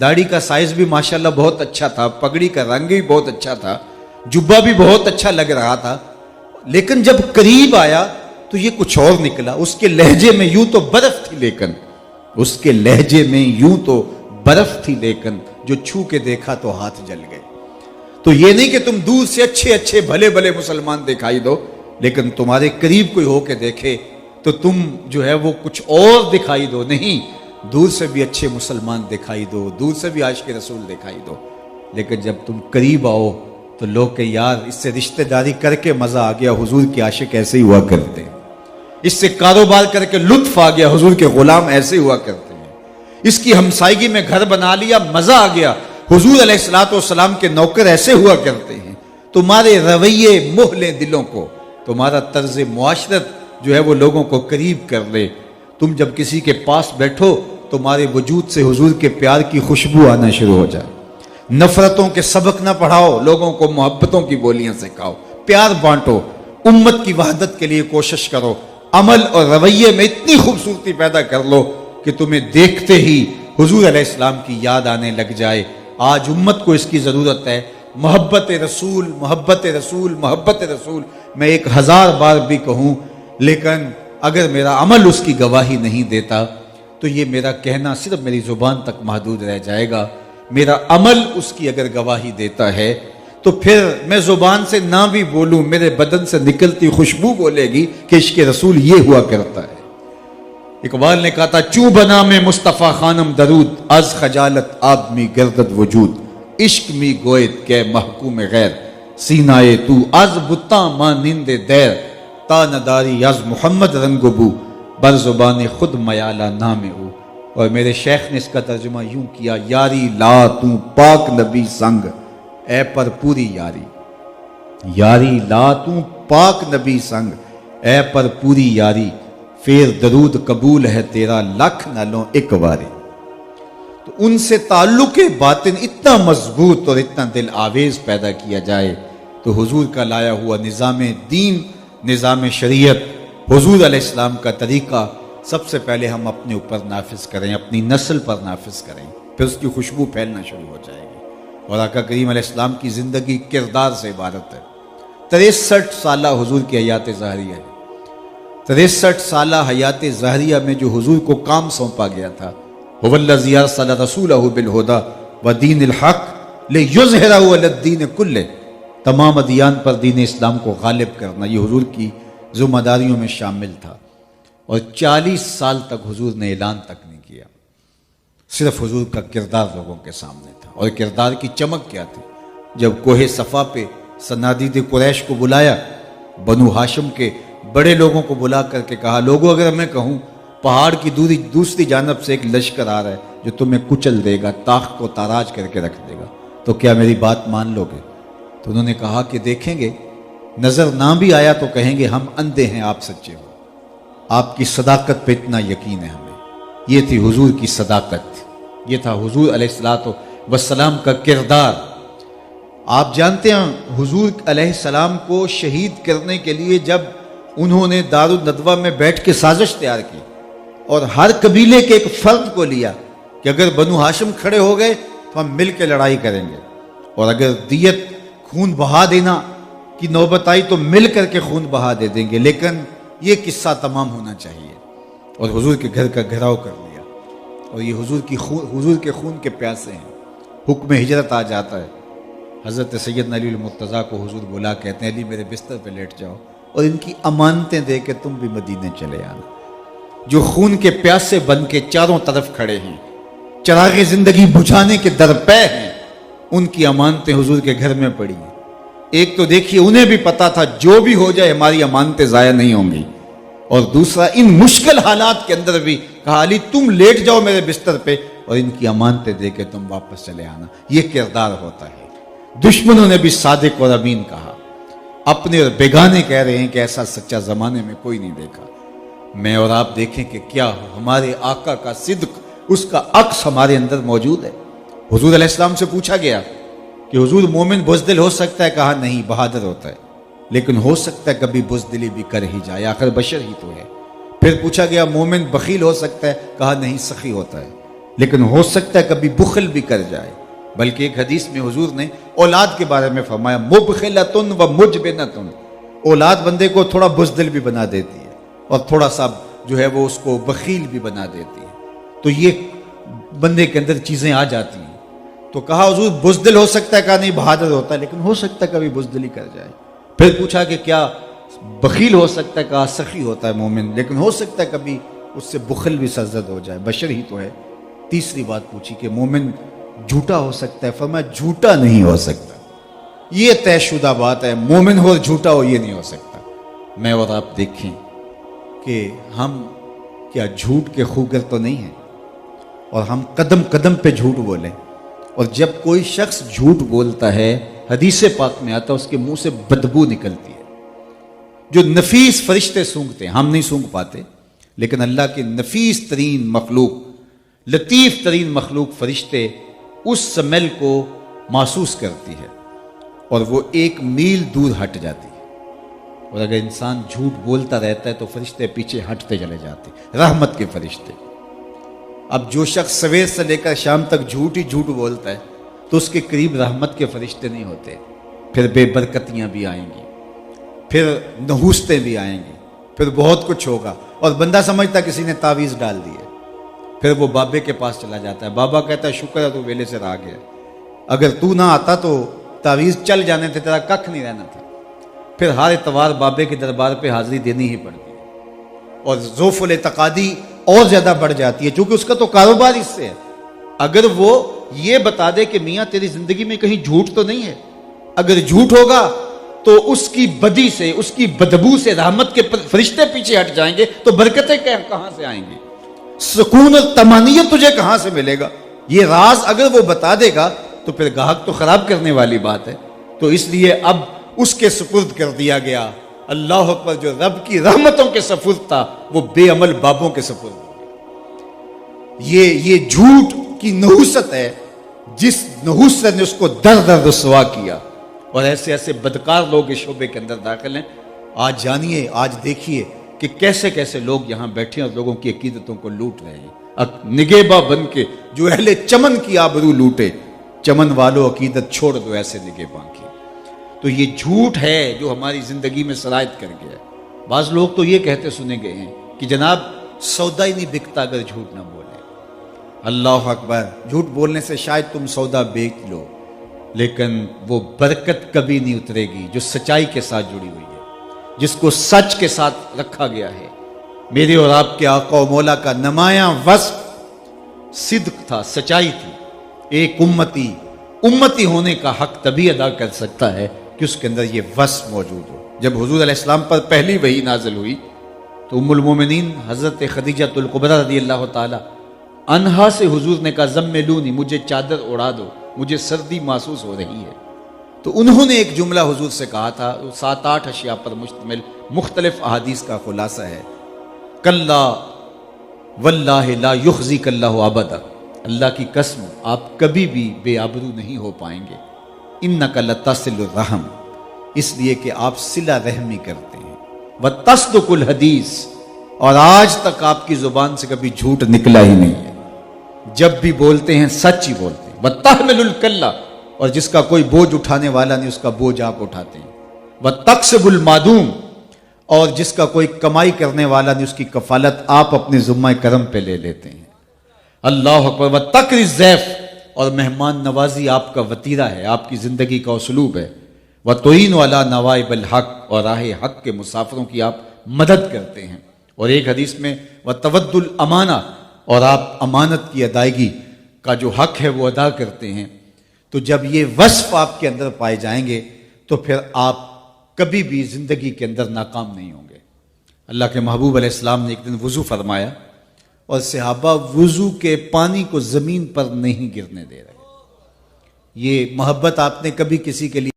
داڑھی کا سائز بھی ماشاءاللہ بہت اچھا تھا، پگڑی کا رنگ بھی بہت اچھا تھا، جبہ بھی بہت اچھا لگ رہا تھا، لیکن جب قریب آیا تو یہ کچھ اور نکلا۔ اس کے لہجے میں یوں تو برف تھی، لیکن اس کے لہجے میں یوں تو برف تھی، لیکن جو چھو کے دیکھا تو ہاتھ جل گئے۔ تو یہ نہیں کہ تم دور سے اچھے اچھے بھلے بھلے مسلمان دکھائی دو، لیکن تمہارے قریب کوئی ہو کے دیکھے تو تم جو ہے وہ کچھ اور دکھائی دو۔ نہیں، دور سے بھی اچھے مسلمان دکھائی دو، دور سے بھی عاشق رسول دکھائی دو، لیکن جب تم قریب آؤ تو لوگ کہ یار اس سے رشتہ داری کر کے مزہ آ گیا، حضور کے عاشق ایسے ہی ہوا کرتے ہیں، اس سے کاروبار کر کے لطف آ گیا، حضور کے غلام ایسے ہوا کرتے ہیں، اس کی ہمسائیگی میں گھر بنا لیا، مزہ آ گیا، حضور علیہ الصلوۃ والسلام کے نوکر ایسے ہوا کرتے ہیں۔ تمہارے رویے موہ لیں دلوں کو، تمہارا طرز معاشرت جو ہے وہ لوگوں کو قریب کر لے۔ تم جب کسی کے پاس بیٹھو تمہارے وجود سے حضور کے پیار کی خوشبو آنا شروع ہو جائے۔ نفرتوں کے سبق نہ پڑھاؤ، لوگوں کو محبتوں کی بولیاں سکھاؤ، پیار بانٹو، امت کی وحدت کے لیے کوشش کرو، عمل اور رویے میں اتنی خوبصورتی پیدا کر لو کہ تمہیں دیکھتے ہی حضور علیہ السلام کی یاد آنے لگ جائے۔ آج امت کو اس کی ضرورت ہے، محبت رسول، محبت رسول، محبت رسول۔ میں 1000 بار بھی کہوں، لیکن اگر میرا عمل اس کی گواہی نہیں دیتا تو یہ میرا کہنا صرف میری زبان تک محدود رہ جائے گا۔ میرا عمل اس کی اگر گواہی دیتا ہے تو پھر میں زبان سے نہ بھی بولوں، میرے بدن سے نکلتی خوشبو بولے گی کہ عشق رسول یہ ہوا کرتا ہے۔ اقبال نے کہا تھا، چوں بنا میں مصطفیٰ خانم درود، از خجالت آب می گردد وجود، عشق می گوید کہ محکوم غیر، سینائے تو از بتا مانند دیر، تا نداری از محمد رنگ بو، بر زبان خود میالہ نام او۔ اور میرے شیخ نے اس کا ترجمہ یوں کیا، یاری لا تو پاک نبی سنگ، اے پر پوری یاری، یاری لا تو پاک نبی سنگ، اے پر پوری یاری، پھر درود قبول ہے تیرا لکھ نہ لوں ایک باری۔ تو ان سے تعلق باطن اتنا مضبوط اور اتنا دل آویز پیدا کیا جائے تو حضور کا لایا ہوا نظام دین، نظام شریعت، حضور علیہ السلام کا طریقہ سب سے پہلے ہم اپنے اوپر نافذ کریں، اپنی نسل پر نافذ کریں، پھر اس کی خوشبو پھیلنا شروع ہو جائے گی۔ اور آقا کریم علیہ السلام کی زندگی کردار سے عبارت ہے۔ 63 سالہ حضور کی حیات ظاہریہ ہے۔ 63 سالہ حیات ظاہریہ میں جو حضور کو کام سونپا گیا تھا، هو الذی ارسل رسولہ بالہدی ودین الحق لیظہرہ علی الدین کلہ، تمام ادیان پر دین اسلام کو غالب کرنا، یہ حضور کی ذمہ داریوں میں شامل تھا۔ اور 40 سال تک حضور نے اعلان تک نہیں کیا، صرف حضور کا کردار لوگوں کے سامنے تھا۔ اور کردار کی چمک کیا تھی؟ جب کوہ صفا پہ صنادید قریش کو بلایا، بنو ہاشم کے بڑے لوگوں کو بلا کر کے کہا، لوگوں اگر میں کہوں پہاڑ کی دوسری جانب سے ایک لشکر آ رہا ہے جو تمہیں کچل دے گا، طاق کو تاراج کر کے رکھ دے گا، تو کیا میری بات مان لو گے؟ تو انہوں نے کہا کہ دیکھیں گے، نظر نہ بھی آیا تو کہیں گے ہم اندھے ہیں، آپ سچے ہو، آپ کی صداقت پہ اتنا یقین ہے ہمیں۔ یہ تھی حضور کی صداقت، یہ تھا حضور علیہ السلام کا کردار۔ آپ جانتے ہیں حضور علیہ السلام کو شہید کرنے کے لیے جب انہوں نے دار الندوہ میں بیٹھ کے سازش تیار کی اور ہر قبیلے کے ایک فرد کو لیا کہ اگر بنو ہاشم کھڑے ہو گئے تو ہم مل کے لڑائی کریں گے، اور اگر دیت خون بہا دینا کی نوبت آئی تو مل کر کے خون بہا دے دیں گے، لیکن یہ قصہ تمام ہونا چاہیے۔ اور حضور کے گھر کا گھیراؤ کر لیا، اور یہ حضور کے خون کے پیاسے ہیں۔ حکم ہجرت آ جاتا ہے، حضرت سیدنا علی المرتضیٰ کو حضور بلا کہتے ہیں، علی میرے بستر پہ لیٹ جاؤ اور ان کی امانتیں دے کے تم بھی مدینے چلے آنا۔ جو خون کے پیاسے بن کے چاروں طرف کھڑے ہیں، چراغ زندگی بجھانے کے درپے ہیں، ان کی امانتیں حضور کے گھر میں پڑی ہیں۔ ایک تو دیکھیے انہیں بھی پتا تھا جو بھی ہو جائے ہماری امانتیں ضائع نہیں ہوں گی، اور دوسرا ان مشکل حالات کے اندر بھی کہا علی تم لیٹ جاؤ میرے بستر پہ اور ان کی امانتیں دے کے تم واپس چلے آنا۔ یہ کردار ہوتا ہے۔ دشمنوں نے بھی صادق اور امین کہا، اپنے اور بیگانے کہہ رہے ہیں کہ ایسا سچا زمانے میں کوئی نہیں دیکھا۔ میں اور آپ دیکھیں کہ کیا ہمارے آقا کا صدق، اس کا عکس ہمارے اندر موجود ہے۔ حضور علیہ السلام سے پوچھا گیا کہ حضور مومن بزدل ہو سکتا ہے؟ کہا نہیں، بہادر ہوتا ہے، لیکن ہو سکتا ہے کبھی بزدلی بھی کر ہی جائے، آخر بشر ہی تو ہے۔ پھر پوچھا گیا مومن بخیل ہو سکتا ہے؟ کہا نہیں، سخی ہوتا ہے، لیکن ہو سکتا ہے کبھی بخل بھی کر جائے. بلکہ ایک حدیث میں حضور نے اولاد کے بارے میں فرمایا مبخلۃ و مجبنۃ، اولاد بندے کو تھوڑا بزدل بھی بنا دیتی ہے اور تھوڑا سا جو ہے وہ اس کو بخیل بھی بنا دیتی ہے. تو یہ بندے کے اندر چیزیں آ جاتی ہیں. تو کہا حضور بزدل ہو سکتا ہے، کہا نہیں بہادر ہوتا ہے، لیکن ہو سکتا ہے کبھی بزدلی کر جائے. پھر پوچھا کہ کیا بخیل ہو سکتا ہے، کہا سخی ہوتا ہے مومن، لیکن ہو سکتا ہے کبھی اس سے بخل بھی سرزد ہو جائے، بشر ہی تو ہے. تیسری بات پوچھی کہ مومن جھوٹا ہو سکتا ہے، فرمایا جھوٹا نہیں ہو سکتا. یہ طے شدہ بات ہے، مومن ہو اور جھوٹا ہو یہ نہیں ہو سکتا. میں اور آپ دیکھیں کہ ہم کیا جھوٹ کے خوگر تو نہیں ہیں، اور ہم قدم قدم پہ جھوٹ بولیں. اور جب کوئی شخص جھوٹ بولتا ہے، حدیث پاک میں آتا ہے اس کے منہ سے بدبو نکلتی ہے جو نفیس فرشتے سونگتے ہیں. ہم نہیں سونگ پاتے، لیکن اللہ کی نفیس ترین مخلوق، لطیف ترین مخلوق فرشتے اس سمیل کو محسوس کرتی ہے اور وہ 1 میل دور ہٹ جاتی ہے. اور اگر انسان جھوٹ بولتا رہتا ہے تو فرشتے پیچھے ہٹتے چلے جاتے، رحمت کے فرشتے. اب جو شخص سویر سے لے کر شام تک جھوٹ ہی جھوٹ بولتا ہے تو اس کے قریب رحمت کے فرشتے نہیں ہوتے. پھر بے برکتیاں بھی آئیں گی، پھر نحوستیں بھی آئیں گی، پھر بہت کچھ ہوگا. اور بندہ سمجھتا کسی نے تعویذ ڈال دی ہے. پھر وہ بابے کے پاس چلا جاتا ہے، بابا کہتا ہے شکر ہے تو ویلے سے رہ گیا، اگر تو نہ آتا تو تعویذ چل جانے تھے، تیرا ککھ نہیں رہنا تھا. پھر ہر اتوار بابے کے دربار پہ حاضری دینی ہی پڑتی ہے، اور ذوف الاعتقادی اور زیادہ بڑھ جاتی ہے، چونکہ اس کا تو کاروبار اس سے ہے. اگر وہ یہ بتا دے کہ میاں تیری زندگی میں کہیں جھوٹ تو نہیں ہے، اگر جھوٹ ہوگا تو اس کی بدی سے، اس کی بدبو سے رحمت کے فرشتے پیچھے ہٹ جائیں گے، تو برکتیں کہاں سے آئیں گی؟ سکون اور طمانینت تجھے کہاں سے ملے گا؟ یہ راز اگر وہ بتا دے گا تو پھر گاہک تو خراب کرنے والی بات ہے. تو اس لیے اب اس کے سپرد کر دیا گیا. اللہ اکبر. جو رب کی رحمتوں کے سپرد تھا وہ بے عمل بابوں کے سپرد ہو گیا. یہ جھوٹ کی نحوست ہے، جس نحوست نے اس کو در در رسوا کیا. اور ایسے ایسے بدکار لوگ اس شعبے کے اندر داخل ہیں. آج جانیے، آج دیکھیے کہ کیسے کیسے لوگ یہاں بیٹھے اور لوگوں کی عقیدتوں کو لوٹ رہے ہیں. نگہباں بن کے جو اہل چمن کی آبرو لوٹے، چمن والو عقیدت چھوڑ دو ایسے نگہباں کی. تو یہ جھوٹ ہے جو ہماری زندگی میں سرایت کر گیا. بعض لوگ تو یہ کہتے سنے گئے ہیں کہ جناب سودا ہی نہیں بکتا اگر جھوٹ نہ بولے. اللہ اکبر. جھوٹ بولنے سے شاید تم سودا بیچ لو، لیکن وہ برکت کبھی نہیں اترے گی جو سچائی کے ساتھ جڑی ہوئی ہے، جس کو سچ کے ساتھ رکھا گیا ہے. میرے اور آپ کے آقا و مولا کا نمایاں وصف صدق تھا، سچائی تھی. ایک امتی ہونے کا حق تبھی ادا کر سکتا ہے کہ اس کے اندر یہ وصف موجود ہو. جب حضور علیہ السلام پر پہلی وحی نازل ہوئی تو ام المومنین حضرت خدیجہ الکبریٰ رضی اللہ تعالی عنہا سے حضور نے کہا زملونی، مجھے چادر اڑا دو، مجھے سردی محسوس ہو رہی ہے. تو انہوں نے ایک جملہ حضور سے کہا تھا، 7-8 اشیاء پر مشتمل مختلف احادیث کا خلاصہ ہے. کلا واللہ لا یخزیک اللہ ابدا، اللہ کی قسم آپ کبھی بھی بے آبرو نہیں ہو پائیں گے. انک لتصل الرحم، اس لیے کہ آپ صلہ رحمی کرتے ہیں. وتصدق الحدیث، اور آج تک آپ کی زبان سے کبھی جھوٹ نکلا ہی نہیں ہے. جب بھی بولتے ہیں سچ ہی بولتے ہیں. وتحمل الکلہ، اور جس کا کوئی بوجھ اٹھانے والا نہیں اس کا بوجھ آپ اٹھاتے ہیں. وتکسب المعدوم، اور جس کا کوئی کمائی کرنے والا نہیں اس کی کفالت آپ اپنے ذمہ کرم پہ لے لیتے ہیں. اللہ اکبر. وتقری الضیف، اور مہمان نوازی آپ کا وتیرہ ہے، آپ کی زندگی کا اسلوب ہے. وتعین علی نوائب الحق، اور راہ حق کے مسافروں کی آپ مدد کرتے ہیں. اور ایک حدیث میں وتود الامانہ، اور آپ امانت کی ادائیگی کا جو حق ہے وہ ادا کرتے ہیں. تو جب یہ وصف آپ کے اندر پائے جائیں گے تو پھر آپ کبھی بھی زندگی کے اندر ناکام نہیں ہوں گے. اللہ کے محبوب علیہ السلام نے ایک دن وضو فرمایا اور صحابہ وضو کے پانی کو زمین پر نہیں گرنے دے رہے. یہ محبت آپ نے کبھی کسی کے لیے